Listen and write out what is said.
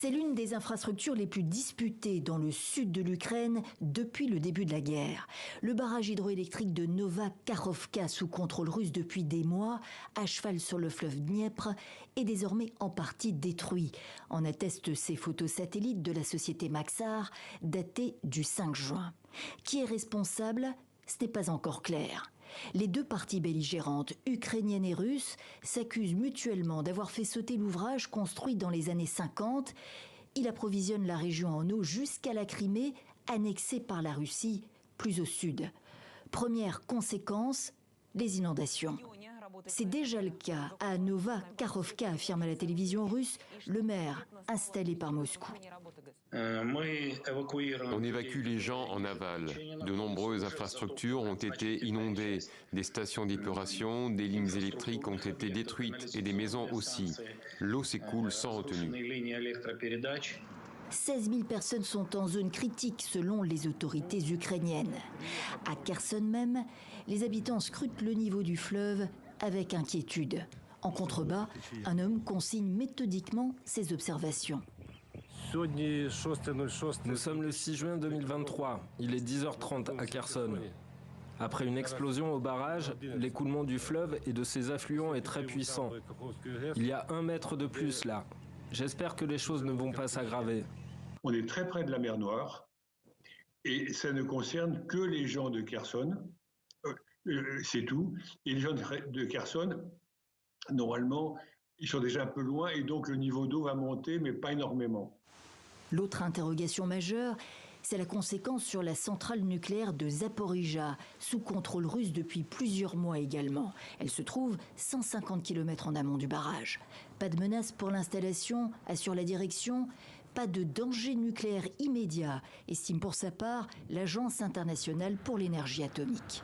C'est l'une des infrastructures les plus disputées dans le sud de l'Ukraine depuis le début de la guerre. Le barrage hydroélectrique de Nova Kakhovka, sous contrôle russe depuis des mois, à cheval sur le fleuve Dniepr, est désormais en partie détruit. En attestent ces photos satellites de la société Maxar, datées du 5 juin. Qui est responsable ? Ce n'est pas encore clair. Les deux parties belligérantes, ukrainienne et russe, s'accusent mutuellement d'avoir fait sauter l'ouvrage construit dans les années 50. Il approvisionne la région en eau jusqu'à la Crimée, annexée par la Russie, plus au sud. Première conséquence, les inondations. C'est déjà le cas à Nova Kakhovka, affirme à la télévision russe le maire installé par Moscou. On évacue les gens en aval. De nombreuses infrastructures ont été inondées. Des stations d'épuration, des lignes électriques ont été détruites et des maisons aussi. L'eau s'écoule sans retenue. 16 000 personnes sont en zone critique selon les autorités ukrainiennes. À Kherson même, les habitants scrutent le niveau du fleuve avec inquiétude. En contrebas, un homme consigne méthodiquement ses observations. Nous sommes le 6 juin 2023. Il est 10h30 à Kherson. Après une explosion au barrage, l'écoulement du fleuve et de ses affluents est très puissant. Il y a 1 mètre de plus là. J'espère que les choses ne vont pas s'aggraver. On est très près de la mer Noire et ça ne concerne que les gens de Kherson. C'est tout. Et les gens de Kherson, normalement, ils sont déjà un peu loin et donc le niveau d'eau va monter, mais pas énormément. L'autre interrogation majeure, c'est la conséquence sur la centrale nucléaire de Zaporijia, sous contrôle russe depuis plusieurs mois également. Elle se trouve 150 km en amont du barrage. Pas de menace pour l'installation, assure la direction. Pas de danger nucléaire immédiat, estime pour sa part l'Agence internationale pour l'énergie atomique.